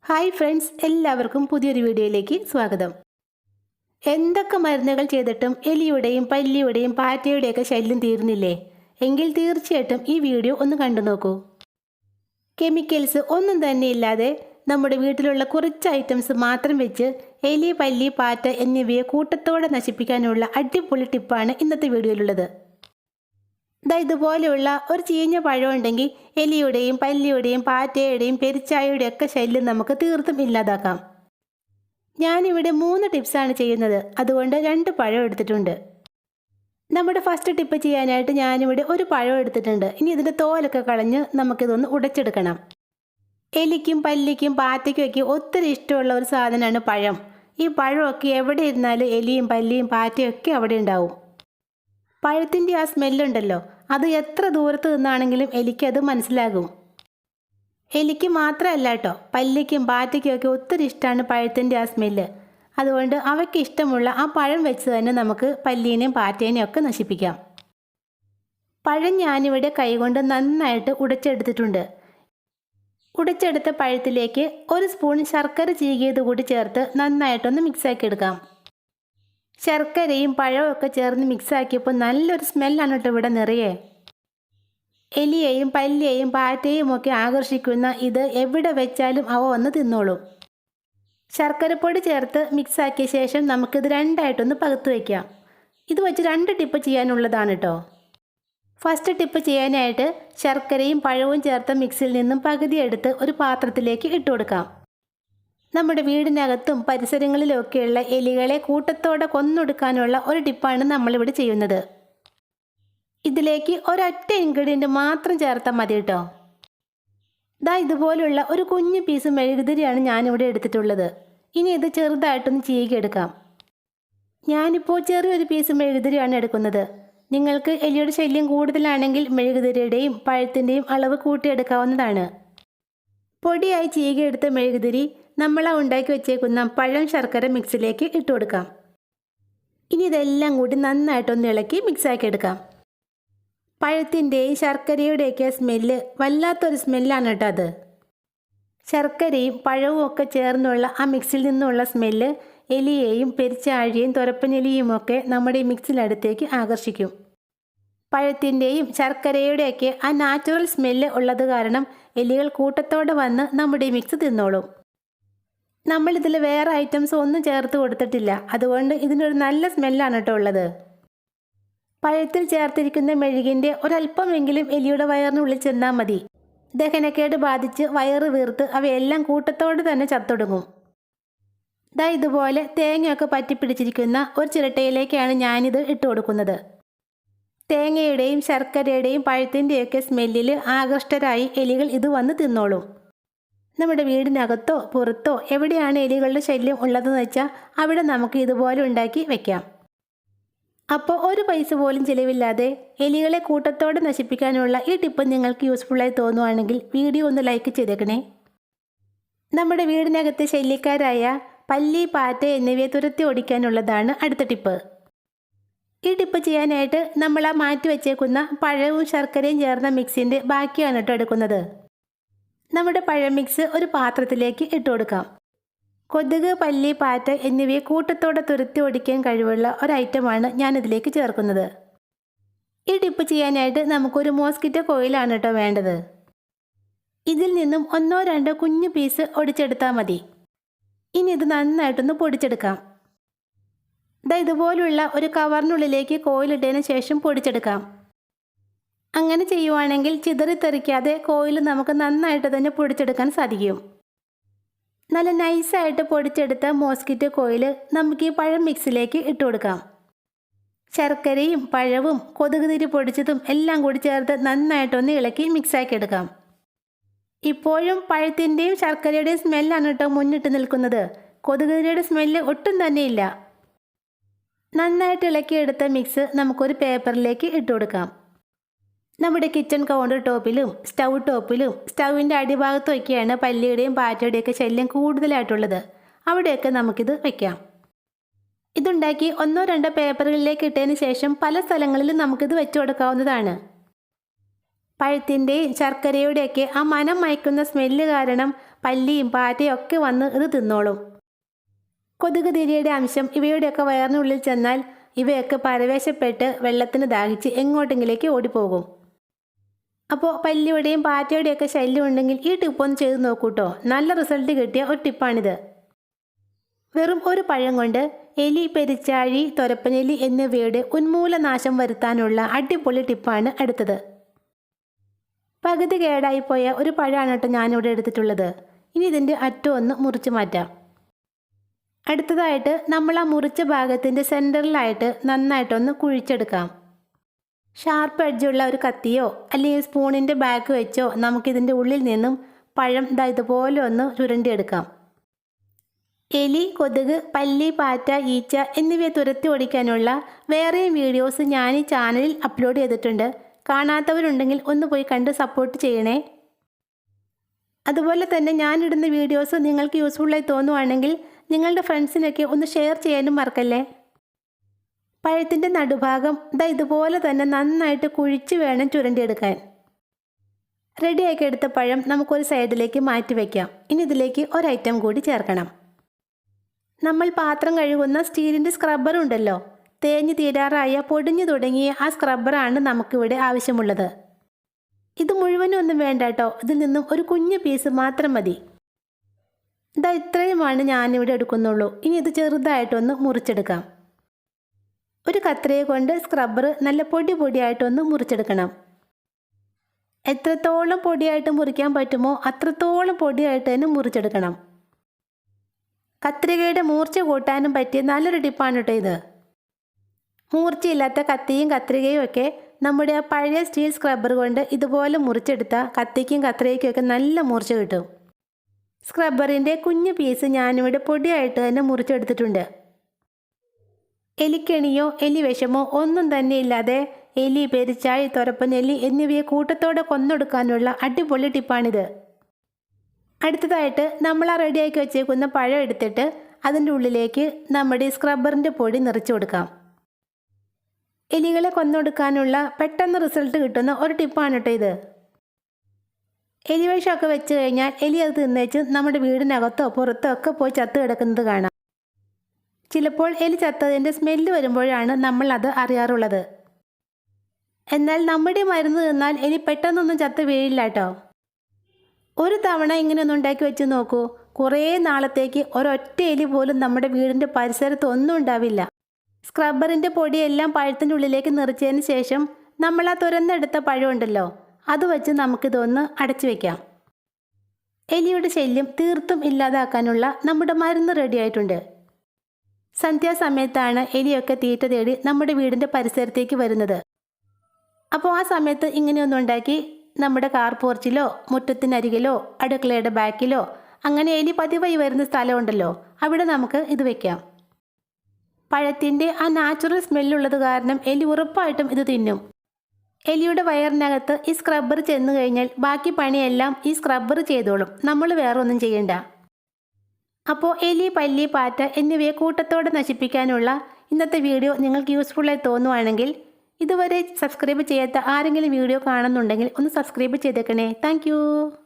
Hi friends, എല്ലാവർക്കും പുതിയൊരു വീഡിയോയിലേക്ക് സ്വാഗതം. എന്തൊക്കെ മരുന്നുകൾ ചെയ്തിട്ടും എലിയുടെയും പല്ലിയുടെയും പാറ്റയുടെയൊക്കെ ശല്യം തീർന്നില്ലേ? എങ്കിൽ തീർച്ചയായിട്ടും ഈ വീഡിയോ ഒന്ന് കണ്ടു നോക്കൂ. കെമിക്കൽസ് ഒന്നും തന്നെ ഇല്ലാതെ നമ്മുടെ വീട്ടിലുള്ള കുറച്ച് ഐറ്റംസ് മാത്രം വെച്ച് എലി, പല്ലി, പാറ്റ എന്നിവയെ കൂട്ടത്തോടെ നശിപ്പിക്കാനുള്ള അടിപൊളി ടിപ്പാണ് ഇന്നത്തെ വീഡിയോയിലുള്ളത്. ഇതുപോലെയുള്ള ഒരു ചീഞ്ഞ പഴം ഉണ്ടെങ്കിൽ എലിയുടെയും പല്ലിയുടെയും പാറ്റയുടെയും പെരിച്ചായയുടെയും ഒക്കെ ശല്യം നമുക്ക് തീർത്തും ഇല്ലാതാക്കാം. ഞാനിവിടെ 3 ടിപ്സാണ് ചെയ്യുന്നത്, അതുകൊണ്ട് 2 പഴം എടുത്തിട്ടുണ്ട്. നമ്മുടെ ഫസ്റ്റ് ടിപ്പ് ചെയ്യാനായിട്ട് ഞാനിവിടെ ഒരു പഴം എടുത്തിട്ടുണ്ട്. ഇനി ഇതിൻ്റെ തോലൊക്കെ കളഞ്ഞ് നമുക്കിതൊന്ന് ഉടച്ചെടുക്കണം. എലിക്കും പല്ലിക്കും പാറ്റയ്ക്കും ഒക്കെ ഒത്തിരി ഇഷ്ടമുള്ള ഒരു സാധനമാണ് പഴം. ഈ പഴമൊക്കെ എവിടെ ഇരുന്നാലും എലിയും പല്ലിയും പാറ്റയും ഒക്കെ അവിടെ ഉണ്ടാവും. പഴത്തിൻ്റെ ആ സ്മെല്ലുണ്ടല്ലോ, അത് എത്ര ദൂരത്ത് നിന്നാണെങ്കിലും എലിക്കത് മനസ്സിലാകും. എലിക്ക് മാത്രമല്ല കേട്ടോ, പല്ലിക്കും പാറ്റയ്ക്കും ഒക്കെ ഒത്തിരി ഇഷ്ടമാണ് പഴത്തിൻ്റെ ആ സ്മെല്ല്. അതുകൊണ്ട് അവയ്ക്ക് ഇഷ്ടമുള്ള ആ പഴം വെച്ച് തന്നെ നമുക്ക് പല്ലീനെയും പാറ്റേനെയും ഒക്കെ നശിപ്പിക്കാം. പഴം ഞാനിവിടെ കൈകൊണ്ട് നന്നായിട്ട് ഉടച്ചെടുത്തിട്ടുണ്ട്. ഉടച്ചെടുത്ത പഴത്തിലേക്ക് 1 സ്പൂൺ ശർക്കര ചീകിയത് കൂടി ചേർത്ത് നന്നായിട്ടൊന്ന് മിക്സാക്കി എടുക്കാം. ശർക്കരയും പഴവും ഒക്കെ ചേർന്ന് മിക്സാക്കിയപ്പോൾ നല്ലൊരു സ്മെല്ലാണ് കേട്ടോ ഇവിടെ നിറയെ. എലിയെയും പല്ലിയെയും പാറ്റയും ഒക്കെ ആകർഷിക്കുന്ന ഇത് എവിടെ വെച്ചാലും അവ വന്ന് തിന്നോളും. ശർക്കരപ്പൊടി ചേർത്ത് മിക്സാക്കിയ ശേഷം നമുക്കിത് രണ്ടായിട്ടൊന്ന് പകുത്ത് വയ്ക്കാം. ഇത് വെച്ച് 2 ടിപ്പ് ചെയ്യാനുള്ളതാണ് കേട്ടോ. ഫസ്റ്റ് ടിപ്പ് ചെയ്യാനായിട്ട് ശർക്കരയും പഴവും ചേർത്ത മിക്സിൽ നിന്നും പകുതി എടുത്ത് ഒരു പാത്രത്തിലേക്ക് ഇട്ട് കൊടുക്കാം. നമ്മുടെ വീടിനകത്തും പരിസരങ്ങളിലൊക്കെയുള്ള എലികളെ കൂട്ടത്തോടെ കൊന്നൊടുക്കാനുള്ള ഒരു ടിപ്പാണ് നമ്മളിവിടെ ചെയ്യുന്നത്. ഇതിലേക്ക് ഒരൊറ്റ ഇൻഗ്രീഡിയൻറ്റ് മാത്രം ചേർത്താൽ മതി കേട്ടോ. ഇതുപോലുള്ള ഒരു കുഞ്ഞു പീസ് മെഴുകുതിരിയാണ് ഞാനിവിടെ എടുത്തിട്ടുള്ളത്. ഇനി ഇത് ചെറുതായിട്ടൊന്ന് ചീകിയെടുക്കാം. ഞാനിപ്പോൾ ചെറിയൊരു പീസ് മെഴുകുതിരിയാണ് എടുക്കുന്നത്. നിങ്ങൾക്ക് എലിയുടെ ശല്യം കൂടുതലാണെങ്കിൽ മെഴുകുതിരിയുടെയും പഴത്തിൻ്റെയും അളവ് കൂട്ടിയെടുക്കാവുന്നതാണ്. പൊടിയായി ചീകിയെടുത്ത മെഴുകുതിരി നമ്മൾ ഉണ്ടാക്കി വെച്ചേക്കുന്ന പഴം ശർക്കര മിക്സിലേക്ക് ഇട്ട് കൊടുക്കാം. ഇനി ഇതെല്ലാം കൂടി നന്നായിട്ടൊന്ന് ഇളക്കി മിക്സാക്കി എടുക്കാം. പഴത്തിൻ്റെയും ശർക്കരയുടെയൊക്കെ സ്മെല്ല് വല്ലാത്തൊരു സ്മെല്ലാണ് കേട്ടോ അത്. ശർക്കരയും പഴവും ഒക്കെ ചേർന്നുള്ള ആ മിക്സിൽ നിന്നുള്ള സ്മെല്ല് എലിയെയും പെരിച്ചാഴിയെയും തുരപ്പനെലിയും ഒക്കെ നമ്മുടെ ഈ മിക്സിനടുത്തേക്ക് ആകർഷിക്കും. പഴത്തിൻ്റെയും ശർക്കരയുടെയൊക്കെ ആ നാച്ചുറൽ സ്മെല്ല് ഉള്ളത് കാരണം എലികൾ കൂട്ടത്തോടെ വന്ന് നമ്മുടെ ഈ മിക്സ് തിന്നോളും. നമ്മളിതിൽ വേറെ ഐറ്റംസ് ഒന്നും ചേർത്ത് കൊടുത്തിട്ടില്ല, അതുകൊണ്ട് ഇതിനൊരു നല്ല സ്മെല്ലാണ് കേട്ടോ ഉള്ളത്. പഴത്തിൽ ചേർത്തിരിക്കുന്ന മെഴുകിൻ്റെ ഒരല്പമെങ്കിലും എലിയുടെ വയറിനുള്ളിൽ ചെന്നാൽ മതി. ദഹനക്കേട് ബാധിച്ച് വയറ് വീർത്ത് അവയെല്ലാം കൂട്ടത്തോടെ തന്നെ ചത്തൊടുങ്ങും. ഇതുപോലെ തേങ്ങയൊക്കെ പറ്റിപ്പിടിച്ചിരിക്കുന്ന ഒരു ചിരട്ടയിലേക്കാണ് ഞാനിത് ഇട്ട് കൊടുക്കുന്നത്. തേങ്ങയുടെയും ശർക്കരയുടെയും പഴത്തിൻ്റെയൊക്കെ സ്മെല്ലിൽ ആകൃഷ്ടരായി എലികൾ ഇത് വന്ന് തിന്നോളും. നമ്മുടെ വീടിനകത്തോ പുറത്തോ എവിടെയാണ് എലികളുടെ ശല്യം ഉള്ളതെന്ന് വെച്ചാൽ അവിടെ നമുക്ക് ഇതുപോലെ ഉണ്ടാക്കി വെക്കാം. അപ്പോൾ ഒരു പൈസ പോലും ചിലവില്ലാതെ എലികളെ കൂട്ടത്തോടെ നശിപ്പിക്കാനുള്ള ഈ ടിപ്പ് നിങ്ങൾക്ക് യൂസ്ഫുള്ളായി തോന്നുവാണെങ്കിൽ വീഡിയോ ഒന്ന് ലൈക്ക് ചെയ്തേക്കണേ. നമ്മുടെ വീടിനകത്തെ ശല്യക്കാരായ പല്ലി, പാറ്റ എന്നിവയെ തുരത്തി ഓടിക്കാനുള്ളതാണ് അടുത്ത ടിപ്പ്. ഈ ടിപ്പ് ചെയ്യാനായിട്ട് നമ്മൾ ആ മാറ്റി വെച്ചേക്കുന്ന പഴവും ശർക്കരയും ചേർന്ന മിക്സിൻ്റെ ബാക്കിയാണ് കേട്ടോ എടുക്കുന്നത്. നമ്മുടെ പഴം മിക്സ് ഒരു പാത്രത്തിലേക്ക് ഇട്ട് കൊടുക്കാം. കൊതുക്, പല്ലി, പാറ്റ എന്നിവയെ കൂട്ടത്തോടെ തുരത്തി ഓടിക്കാൻ കഴിവുള്ള ഒരു ഐറ്റമാണ് ഞാനിതിലേക്ക് ചേർക്കുന്നത്. ഈ ടിപ്പ് ചെയ്യാനായിട്ട് നമുക്കൊരു മോസ്കിറ്റോ കോയിലാണ് കേട്ടോ വേണ്ടത്. ഇതിൽ നിന്നും 1-2 കുഞ്ഞു പീസ് ഒടിച്ചെടുത്താൽ മതി. ഇനി ഇത് നന്നായിട്ടൊന്ന് പൊടിച്ചെടുക്കാം. ഇതുപോലുള്ള ഒരു കവറിനുള്ളിലേക്ക് കോയിലിട്ടതിന് ശേഷം പൊടിച്ചെടുക്കാം. അങ്ങനെ ചെയ്യുവാണെങ്കിൽ ചിതറിത്തെറിക്കാതെ കോയിൽ നമുക്ക് നന്നായിട്ട് തന്നെ പൊടിച്ചെടുക്കാൻ സാധിക്കും. നല്ല നൈസായിട്ട് പൊടിച്ചെടുത്ത മോസ്കിറ്റോ കോയിൽ നമുക്ക് ഈ പഴം മിക്സിലേക്ക് ഇട്ട് കൊടുക്കാം. ശർക്കരയും പഴവും കൊതുക് തിരി പൊടിച്ചതും എല്ലാം കൂടി ചേർത്ത് നന്നായിട്ടൊന്ന് ഇളക്കി മിക്സാക്കി എടുക്കാം. ഇപ്പോഴും പഴത്തിൻ്റെയും ശർക്കരയുടെയും സ്മെല്ലാണ് കേട്ടോ മുന്നിട്ട് നിൽക്കുന്നത്. കൊതുക് തിരിയുടെ സ്മെല്ല് ഒട്ടും തന്നെയില്ല. നന്നായിട്ട് ഇളക്കിയെടുത്ത മിക്സ് നമുക്കൊരു പേപ്പറിലേക്ക് ഇട്ട് കൊടുക്കാം. നമ്മുടെ കിച്ചൺ കൗണ്ടർ ടോപ്പിലും സ്റ്റൗ ടോപ്പിലും സ്റ്റൗവിൻ്റെ അടിഭാഗത്തൊക്കെയാണ് പല്ലിയുടെയും പാറ്റയുടെയൊക്കെ ശല്യം കൂടുതലായിട്ടുള്ളത്. അവിടെയൊക്കെ നമുക്കിത് വയ്ക്കാം. ഇതുണ്ടാക്കി 1-2 പേപ്പറുകളിലേക്ക് ഇട്ടതിന് ശേഷം പല സ്ഥലങ്ങളിലും നമുക്കിത് വെച്ചു കൊടുക്കാവുന്നതാണ്. പഴത്തിൻ്റെയും ശർക്കരയുടെയൊക്കെ ആ മനം മയക്കുന്ന സ്മെല്ല് കാരണം പല്ലിയും പാറ്റയും ഒക്കെ വന്ന് ഇത് തിന്നോളും. കൊതുക് തിരിയുടെ അംശം ഇവയുടെയൊക്കെ വയറിനുള്ളിൽ ചെന്നാൽ ഇവയൊക്കെ പരവേശപ്പെട്ട് വെള്ളത്തിന് ദാഹിച്ച് എങ്ങോട്ടെങ്കിലേക്ക് ഓടിപ്പോകും. അപ്പോൾ പല്ലിയുടെയും പാറ്റയുടെയൊക്കെ ശല്യം ഉണ്ടെങ്കിൽ ഈ ടിപ്പ് ഒന്ന് ചെയ്ത് നോക്കൂട്ടോ. നല്ല റിസൾട്ട് കിട്ടിയ ഒരു ടിപ്പാണിത്. വെറും ഒരു പഴം കൊണ്ട് എലി, പെരിച്ചാഴി, തൊരപ്പനെലി എന്നിവയുടെ ഉന്മൂലനാശം വരുത്താനുള്ള അടിപൊളി ടിപ്പാണ് അടുത്തത്. പകുതി കേടായിപ്പോയ ഒരു പഴമാണ് കേട്ടോ ഞാനിവിടെ എടുത്തിട്ടുള്ളത്. ഇനി ഇതിൻ്റെ അറ്റം ഒന്ന് മുറിച്ച് മാറ്റാം. അടുത്തതായിട്ട് നമ്മൾ ആ മുറിച്ച ഭാഗത്തിൻ്റെ സെൻറ്ററിലായിട്ട് നന്നായിട്ടൊന്ന് കുഴിച്ചെടുക്കാം. ഷാർപ്പ് എഡ്ജുള്ള ഒരു കത്തിയോ അല്ലെങ്കിൽ സ്പൂണിൻ്റെ ബാക്ക് വെച്ചോ നമുക്കിതിൻ്റെ ഉള്ളിൽ നിന്നും പഴം ഇതുപോലെ ഒന്ന് ചുരണ്ടിയെടുക്കാം. എലി, കൊതുക്, പല്ലി, പാറ്റ, ഈച്ച എന്നിവയെ തുരത്തി ഓടിക്കാനുള്ള വേറെയും വീഡിയോസ് ഞാൻ ഈ ചാനലിൽ അപ്ലോഡ് ചെയ്തിട്ടുണ്ട്. കാണാത്തവരുണ്ടെങ്കിൽ ഒന്ന് പോയി കണ്ട് സപ്പോർട്ട് ചെയ്യണേ. അതുപോലെ തന്നെ ഞാനിടുന്ന വീഡിയോസ് നിങ്ങൾക്ക് യൂസ്ഫുള്ളായി തോന്നുവാണെങ്കിൽ നിങ്ങളുടെ ഫ്രണ്ട്സിനൊക്കെ ഒന്ന് ഷെയർ ചെയ്യാനും മറക്കല്ലേ. പഴത്തിൻ്റെ നടുഭാഗം ഇതുപോലെ തന്നെ നന്നായിട്ട് കുഴിച്ച് വേണം ചുരണ്ടിയെടുക്കാൻ. റെഡിയാക്കി എടുത്ത പഴം നമുക്കൊരു സൈഡിലേക്ക് മാറ്റി വയ്ക്കാം. ഇനി ഇതിലേക്ക് ഒരു ഐറ്റം കൂടി ചേർക്കണം. നമ്മൾ പാത്രം കഴുകുന്ന സ്റ്റീലിൻ്റെ സ്ക്രബ്ബർ ഉണ്ടല്ലോ, തേഞ്ഞ് തീരാറായ പൊടിഞ്ഞു തുടങ്ങിയ ആ സ്ക്രബ്ബറാണ് നമുക്കിവിടെ ആവശ്യമുള്ളത്. ഇത് മുഴുവനും ഒന്നും വേണ്ട കേട്ടോ, ഇതിൽ നിന്നും ഒരു കുഞ്ഞു പീസ് മാത്രം മതി. ഇത്രയുമാണ് ഞാനിവിടെ എടുക്കുന്നുള്ളൂ. ഇനി ഇത് ചെറുതായിട്ടൊന്ന് മുറിച്ചെടുക്കാം. ഒരു കത്രിക കൊണ്ട് സ്ക്രബ്ബർ നല്ല പൊടിയായിട്ടൊന്ന് മുറിച്ചെടുക്കണം. എത്രത്തോളം പൊടിയായിട്ട് മുറിക്കാൻ പറ്റുമോ അത്രത്തോളം പൊടിയായിട്ട് തന്നെ മുറിച്ചെടുക്കണം. കത്രികയുടെ മൂർച്ച കൂട്ടാനും പറ്റിയ നല്ലൊരു ടിപ്പാണ് കേട്ടോ ഇത്. മൂർച്ചയില്ലാത്ത കത്തിയും കത്രികയും ഒക്കെ നമ്മുടെ ആ പഴയ സ്റ്റീൽ സ്ക്രബ്ബർ കൊണ്ട് ഇതുപോലെ മുറിച്ചെടുത്താൽ കത്തിക്കും കത്രികയ്ക്കും ഒക്കെ നല്ല മൂർച്ച കിട്ടും. സ്ക്രബ്ബറിൻ്റെ കുഞ്ഞു പീസ് ഞാനിവിടെ പൊടിയായിട്ട് തന്നെ മുറിച്ചെടുത്തിട്ടുണ്ട്. എലിക്കെണിയോ എലി വിഷമോ ഒന്നും തന്നെ ഇല്ലാതെ എലി, പെരിച്ചാഴി, തൊരപ്പനെലി എന്നിവയെ കൂട്ടത്തോടെ കൊന്നൊടുക്കാനുള്ള അടിപൊളി ടിപ്പാണിത്. അടുത്തതായിട്ട് നമ്മൾ ആ റെഡിയാക്കി വെച്ചേക്കുന്ന പഴം എടുത്തിട്ട് അതിൻ്റെ ഉള്ളിലേക്ക് നമ്മുടെ സ്ക്രബ്ബറിൻ്റെ പൊടി നിറച്ചു കൊടുക്കാം. എലികളെ കൊന്നൊടുക്കാനുള്ള പെട്ടെന്ന് റിസൾട്ട് കിട്ടുന്ന ഒരു ടിപ്പാണ് കേട്ടോ ഇത്. എലിവിഷമൊക്കെ വെച്ച് കഴിഞ്ഞാൽ എലി അത് തിന്നേച്ച് നമ്മുടെ വീടിനകത്തോ പുറത്തോ ഒക്കെ പോയി ചത്ത് കിടക്കുന്നത് കാണാം. ചിലപ്പോൾ എലി ചത്തതിൻ്റെ സ്മെല്ല് വരുമ്പോഴാണ് നമ്മൾ അത് അറിയാറുള്ളത്. എന്നാൽ നമ്മുടെ മരുന്ന് തിന്നാൽ എലി പെട്ടെന്നൊന്നും ചത്ത് വീഴില്ല കേട്ടോ. ഒരു തവണ ഇങ്ങനെയൊന്നും ഉണ്ടാക്കി വെച്ച് നോക്കൂ, കുറേ നാളത്തേക്ക് ഒരൊറ്റ എലി പോലും നമ്മുടെ വീടിൻ്റെ പരിസരത്ത് ഒന്നും ഉണ്ടാവില്ല. സ്ക്രബ്ബറിൻ്റെ പൊടിയെല്ലാം പഴത്തിൻ്റെ ഉള്ളിലേക്ക് നിറച്ചതിന് ശേഷം നമ്മൾ ആ തുരന്നെടുത്ത പഴമുണ്ടല്ലോ, അത് വെച്ച് നമുക്കിതൊന്ന് അടച്ചു വയ്ക്കാം. എലിയുടെ ശല്യം തീർത്തും ഇല്ലാതാക്കാനുള്ള നമ്മുടെ മരുന്ന് റെഡി ആയിട്ടുണ്ട്. സന്ധ്യാസമയത്താണ് എലിയൊക്കെ തീറ്റ തേടി നമ്മുടെ വീടിൻ്റെ പരിസരത്തേക്ക് വരുന്നത്. അപ്പോൾ ആ സമയത്ത് ഇങ്ങനെയൊന്നും ഉണ്ടാക്കി നമ്മുടെ കാർ പോർച്ചിലോ മുറ്റത്തിനരികിലോ അടുക്കളയുടെ ബാക്കിലോ അങ്ങനെ എലി പതിവായി വരുന്ന സ്ഥലമുണ്ടല്ലോ, അവിടെ നമുക്ക് ഇത് വയ്ക്കാം. പഴത്തിൻ്റെ ആ നാച്ചുറൽ സ്മെല്ലുള്ളത് കാരണം എലി ഉറപ്പായിട്ടും ഇത് തിന്നും. എലിയുടെ വയറിനകത്ത് ഈ സ്ക്രബ്ബർ ചെന്ന് കഴിഞ്ഞാൽ ബാക്കി പണിയെല്ലാം ഈ സ്ക്രബ്ബർ ചെയ്തോളും, നമ്മൾ വേറെ ഒന്നും ചെയ്യണ്ട. അപ്പോൾ എലി, പല്ലി, പാറ്റ എന്നിവയെ കൂട്ടത്തോടെ നശിപ്പിക്കാനുള്ള ഇന്നത്തെ വീഡിയോ നിങ്ങൾക്ക് യൂസ്ഫുള്ളായി തോന്നുവാണെങ്കിൽ ഇതുവരെ സബ്സ്ക്രൈബ് ചെയ്യാത്ത ആരെങ്കിലും വീഡിയോ കാണുന്നുണ്ടെങ്കിൽ ഒന്ന് സബ്സ്ക്രൈബ് ചെയ്തേക്കണേ. താങ്ക്